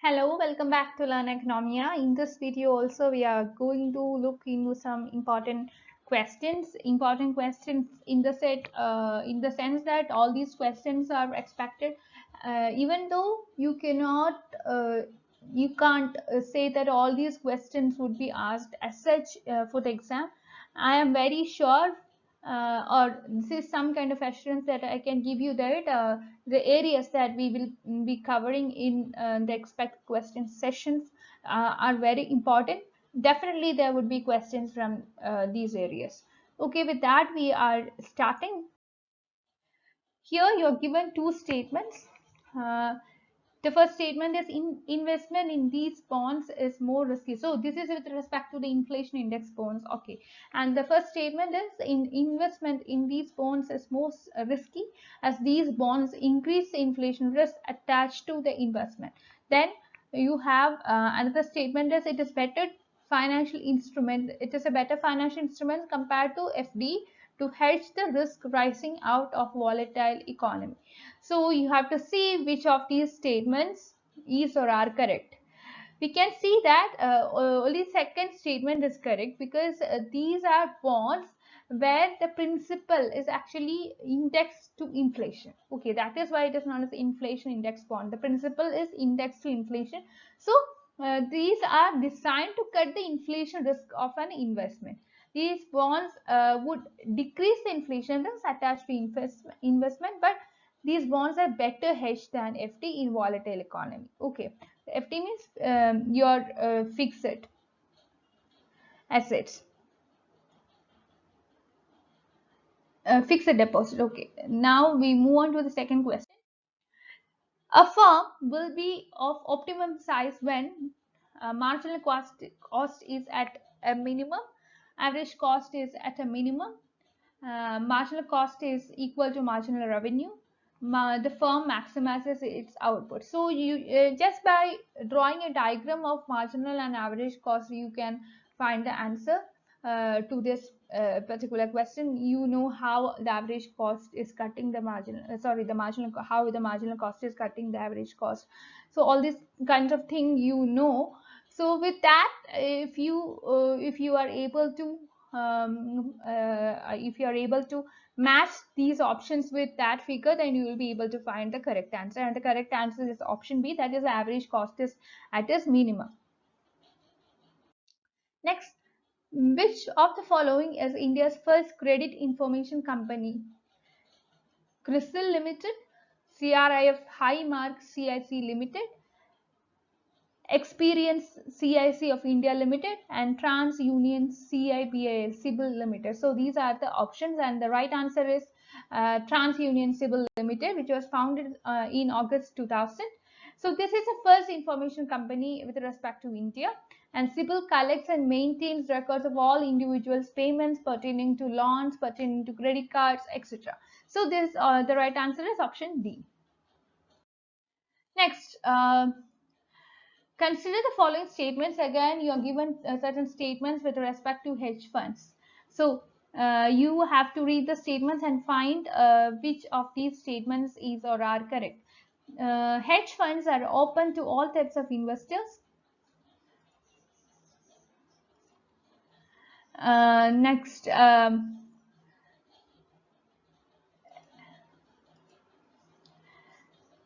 Hello, welcome back to Learn Oikonomia. In this video also we are going to look into some important questions. Important questions in the in the sense that all these questions are expected. Even though you can't say that all these questions would be asked as such for the exam. I am very sure, or this is some kind of assurance that I can give you that the areas that we will be covering in the expect question sessions are very important. Definitely there would be questions from these areas. Okay, with that we are starting. Here you're given two statements. The first statement is investment in these bonds is more risky. So this is with respect to the inflation index bonds. Okay. And the first statement is investment in these bonds is most risky as these bonds increase the inflation risk attached to the investment. Then you have another statement is it is better financial instrument. It is a better financial instrument compared to FD to hedge the risk rising out of volatile economy. So you have to see which of these statements is or are correct. We can see that only second statement is correct because these are bonds where the principal is actually indexed to inflation. Okay, that is why it is known as inflation index bond. The principal is indexed to inflation. So these are designed to cut the inflation risk of an investment. These bonds would decrease the inflation risk attached to investment, but these bonds are better hedged than FD in volatile economy. Okay, FD means your fixed assets, fixed deposit. Okay, now we move on to the second question. A firm will be of optimum size when marginal cost is at a minimum, average cost is at a minimum, marginal cost is equal to marginal revenue. The firm maximizes its output. So you just by drawing a diagram of marginal and average cost, you can find the answer to this particular question. You know how the average cost is cutting the marginal, how the marginal cost is cutting the average cost. So all these kinds of thing you know. So with that, if you are able to if you are able to match these options with that figure, then you will be able to find the correct answer, and the correct answer is option B, that is average cost is at its minimum. Next, which of the following is India's first credit information company? CRISIL Limited, CRIF High Mark CIC Limited, Experience CIC of India Limited, and TransUnion CIBIL Civil Limited. So these are the options, and the right answer is TransUnion Civil Limited, which was founded in August 2000. So this is the first information company with respect to India, and CIBIL collects and maintains records of all individuals' payments pertaining to loans, pertaining to credit cards, etc. So this the right answer is option D. Next. Consider the following statements. Again, you are given certain statements with respect to hedge funds. So you have to read the statements and find which of these statements is or are correct. Hedge funds are open to all types of investors. Next,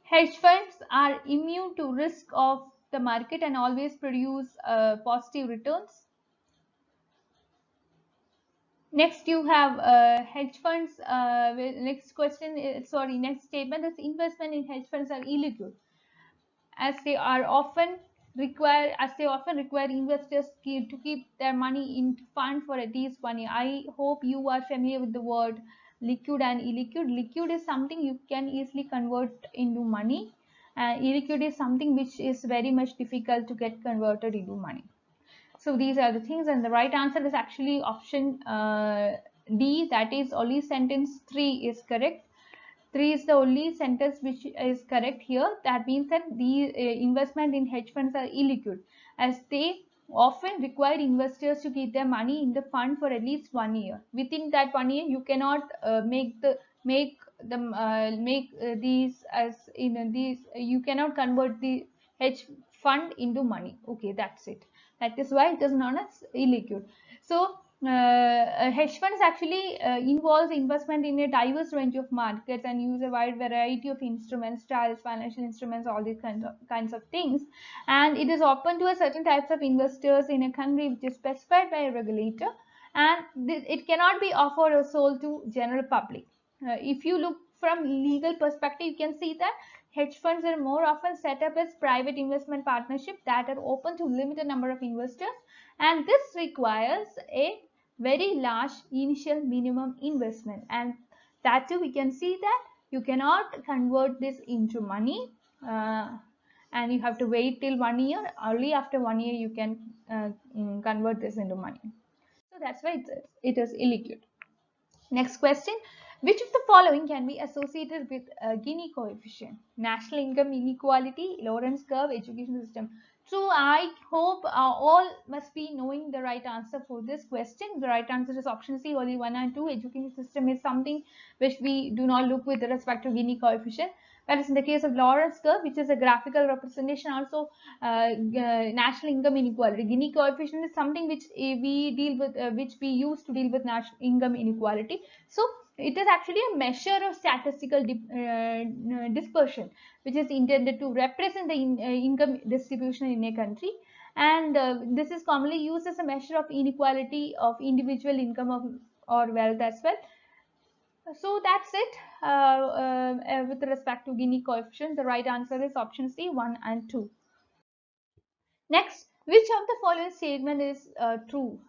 hedge funds are immune to risk of the market and always produce positive returns. Next, you have hedge funds. Next question is, next statement is investment in hedge funds are illiquid as they often require investors to keep their money in fund for at least 1 year. I hope you are familiar with the word liquid and illiquid. Liquid is something you can easily convert into money, and illiquid is something which is very much difficult to get converted into money. So these are the things, and the right answer is actually option D, that is only sentence 3 is correct. 3 is the only sentence which is correct here. That means that the investment in hedge funds are illiquid as they often require investors to keep their money in the fund for at least 1 year. Within that 1 year, you cannot these as in these. You cannot convert hedge fund into money. Okay, that's it. That is why it is known as illiquid. So hedge funds actually involves investment in a diverse range of markets and use a wide variety of instruments, styles, financial instruments, all these kinds of things. And it is open to a certain types of investors in a country which is specified by a regulator, and it cannot be offered or sold to general public. If you look from legal perspective, you can see that hedge funds are more often set up as private investment partnerships that are open to limited number of investors, and this requires a very large initial minimum investment, and that too we can see that you cannot convert this into money, and you have to wait till 1 year. Only after 1 year you can convert this into money. So that's why it is illiquid. Next question. Which of the following can be associated with Gini coefficient? National income inequality, Lorentz curve, education system. So I hope all must be knowing the right answer for this question. The right answer is option C, only 1 and 2. Education system is something which we do not look with respect to Gini coefficient. Whereas in the case of Lorentz curve, which is a graphical representation, also national income inequality. Gini coefficient is something which we deal with, which we use to deal with national income inequality. So it is actually a measure of statistical dispersion, which is intended to represent the income distribution in a country. And this is commonly used as a measure of inequality of individual income or wealth as well. So that's it with respect to Gini coefficient. The right answer is option C, 1 and 2. Next, which of the following statement is true?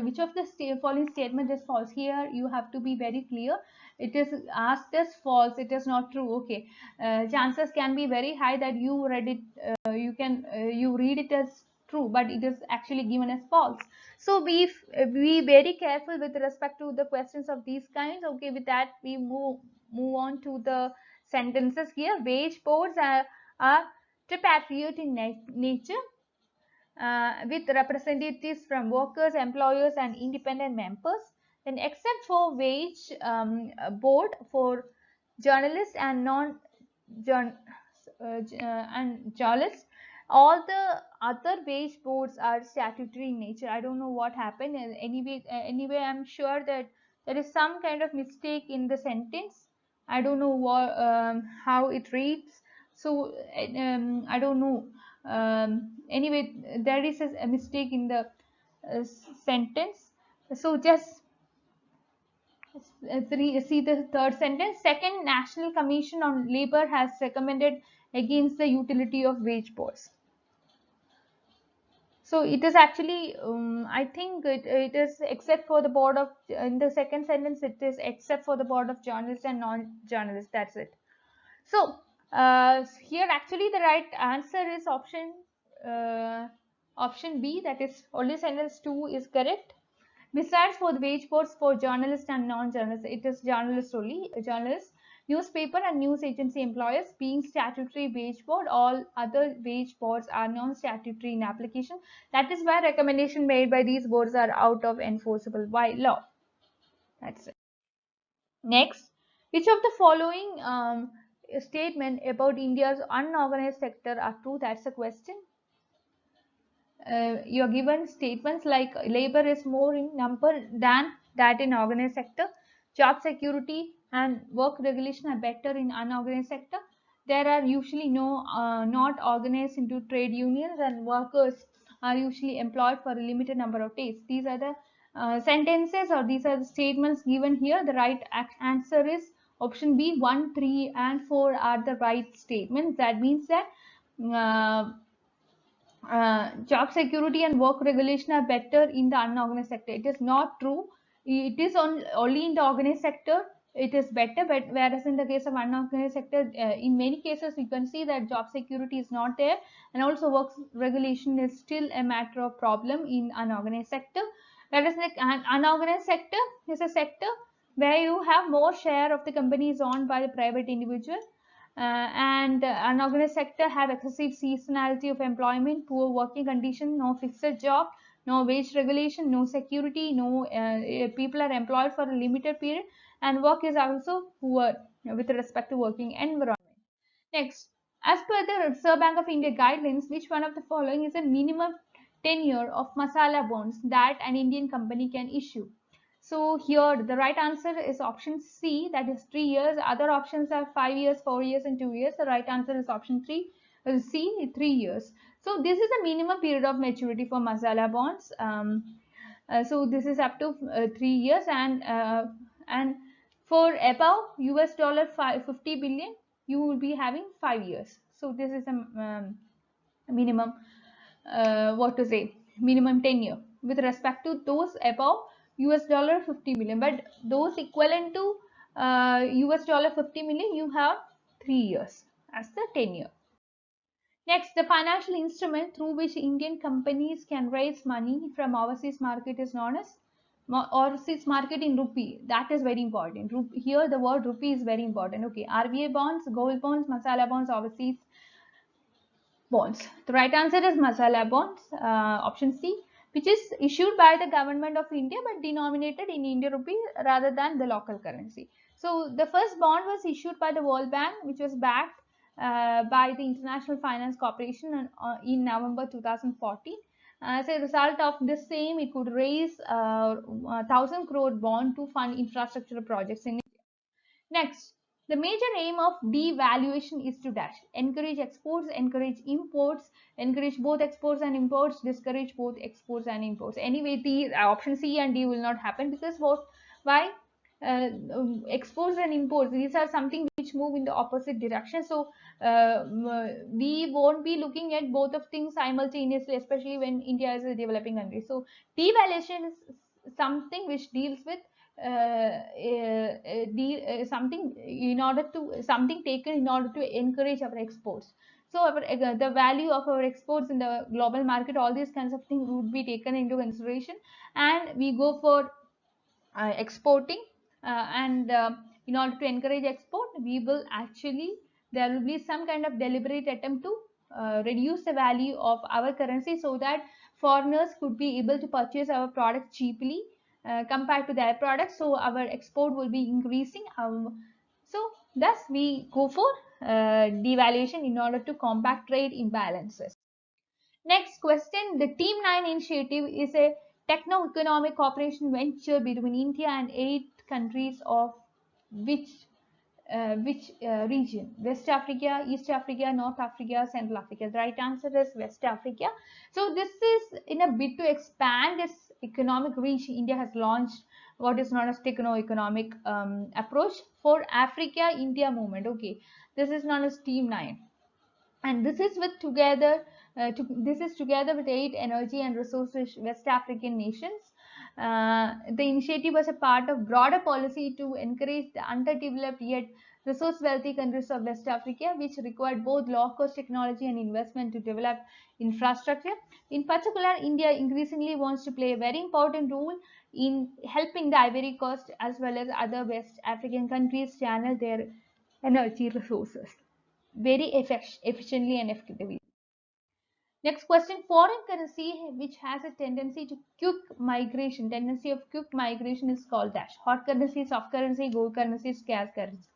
Which of the following statement is false? Here you have to be very clear. It is asked as false. It is not true. Okay, chances can be very high that you read it. You read it as true, but it is actually given as false. So be very careful with respect to the questions of these kinds. Okay, with that we move on to the sentences here. Wage boards are tripartite in nature, with representatives from workers, employers, and independent members. Then, except for wage board for journalists and journalists, all the other wage boards are statutory in nature. I don't know what happened. Anyway, I'm sure that there is some kind of mistake in the sentence. I don't know what how it reads. So I don't know. Anyway, there is a mistake in the sentence. So just see the third sentence. Second, National Commission on Labor has recommended against the utility of wage boards. So it is actually, I think it is except for the board of, in the second sentence, it is except for the board of journalists and non-journalists. That's it. So here actually the right answer is option B, that is only sentence 2 is correct. Besides for the wage boards for journalists and non-journalists, it is journalists only. Journalists, newspaper and news agency employers being statutory wage board, all other wage boards are non-statutory in application. That is why recommendation made by these boards are out of enforceable by law. That's it. Next, which of the following statement about India's unorganized sector are true? That's a question. You're given statements like labor is more in number than that in organized sector, job security and work regulation are better in unorganized sector, there are usually not organized into trade unions, and workers are usually employed for a limited number of days. These are the sentences, or these are the statements given here. The right answer is option B. 1, 3 and 4 are the right statements. That means that job security and work regulation are better in the unorganized sector. It is not true. It is only in the organized sector it is better, but whereas in the case of unorganized sector, in many cases you can see that job security is not there, and also work regulation is still a matter of problem in unorganized sector. Whereas the unorganized sector is a sector where you have more share of the company is owned by the private individual, and unorganized sector have excessive seasonality of employment, poor working condition, no fixed job, no wage regulation, no security, no people are employed for a limited period, and work is also poor with respect to working environment. Next, As per the Reserve Bank of India guidelines, which one of the following is a minimum tenure of masala bonds that an Indian company can issue? So here the right answer is option C, that is 3 years. Other options are 5 years, 4 years and 2 years. The right answer is option 3, C, 3 years. So this is a minimum period of maturity for masala bonds. So this is up to 3 years, and for above US dollar 50 billion you will be having 5 years. So this is a minimum, what to say, minimum tenure with respect to those above US dollar 50 million, but those equivalent to US dollar 50 million you have 3 years as the tenure. Next, the financial instrument through which Indian companies can raise money from overseas market is known as overseas market in rupee. That is very important. Here the word rupee is very important. Okay, RBA bonds, gold bonds, masala bonds, overseas bonds. The right answer is masala bonds, option C, which is issued by the government of India but denominated in Indian rupee rather than the local currency. So the first bond was issued by the World Bank, which was backed by the International Finance Corporation in November 2014. As a result of the same, it could raise 1,000 crore bond to fund infrastructure projects in India. Next, the major aim of devaluation is to dash encourage exports, encourage imports, encourage both exports and imports, discourage both exports and imports. Anyway, the option C and D will not happen, because what, why, exports and imports, these are something which move in the opposite direction. So we won't be looking at both of things simultaneously, especially when India is a developing country. So devaluation is something which deals with something in order to, something taken in order to encourage our exports. So our, the value of our exports in the global market, all these kinds of things would be taken into consideration, and we go for exporting, and in order to encourage export, we will actually, there will be some kind of deliberate attempt to reduce the value of our currency, so that foreigners could be able to purchase our products cheaply compared to their products, so our export will be increasing. So thus we go for devaluation in order to combat trade imbalances. Next question, the Team 9 initiative is a techno-economic cooperation venture between India and 8 countries of which region? West Africa, East Africa, North Africa, Central Africa. The right answer is West Africa. So this is in a bid to expand its economic reach. India has launched what is known as techno-economic approach for Africa-India movement. Okay, this is known as Team 9, and this is with together this is together with 8 energy and resources West African nations. The initiative was a part of broader policy to encourage the underdeveloped yet resource wealthy countries of West Africa, which required both low cost technology and investment to develop infrastructure. In particular, India increasingly wants to play a very important role in helping the Ivory Coast as well as other West African countries channel their energy resources very efficiently and effectively. Next question, foreign currency which has a tendency to quick migration, tendency of quick migration is called dash. Hot currency, soft currency, gold currency, scarce currency.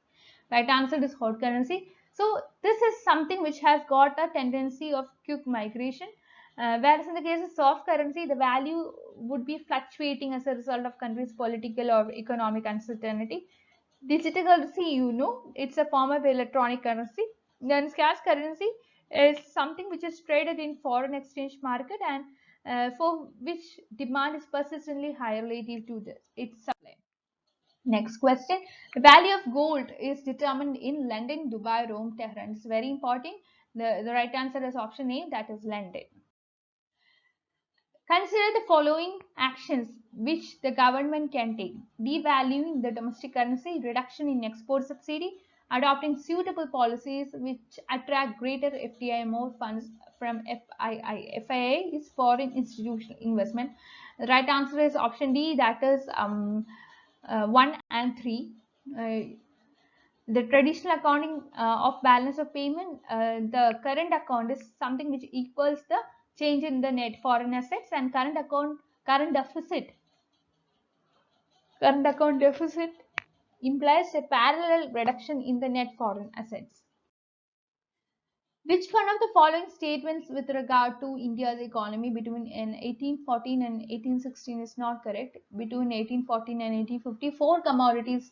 Right answer is hot currency. So this is something which has got a tendency of quick migration. Whereas in the case of soft currency, the value would be fluctuating as a result of countries' political or economic uncertainty. Digital currency, it's a form of electronic currency. Then scarce currency is something which is traded in foreign exchange market, and for which demand is persistently high relative to its supply. Next question, the value of gold is determined in London, Dubai, Rome, Tehran. It's very important. The right answer is option A, that is London. Consider the following actions which the government can take: devaluing the domestic currency, reduction in export subsidy, adopting suitable policies which attract greater FDI, more funds from FII. FII is foreign institutional investment. The right answer is option D, that is 1 and 3. The traditional accounting of balance of payment, the current account is something which equals the change in the net foreign assets, and current deficit implies a parallel reduction in the net foreign assets. Which one of the following statements with regard to India's economy between in 1814 and 1816 is not correct? Between 1814 and 1854, commodities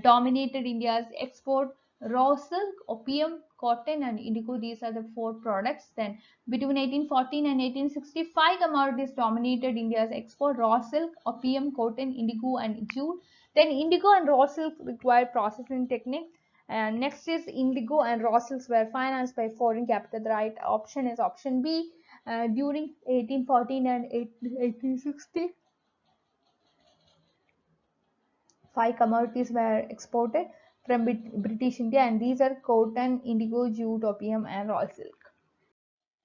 dominated India's export: raw silk, opium, cotton, and indigo. These are the four products. Then, between 1814 and 1865, commodities dominated India's export: raw silk, opium, cotton, indigo, and jute. Then, indigo and raw silk require processing techniques. And next is indigo and raw silks were financed by foreign capital. The right option is option B. During 1814 and 1860, five commodities were exported from British India, and these are cotton, indigo, jute, opium, and raw silk.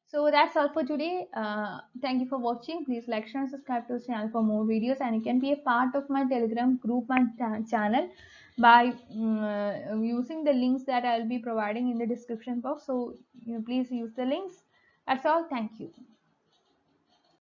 So that's all for today. Thank you for watching. Please like, share, and subscribe to the channel for more videos. And you can be a part of my Telegram group and channel by using the links that I'll be providing in the description box. So please use the links. That's all. Thank you.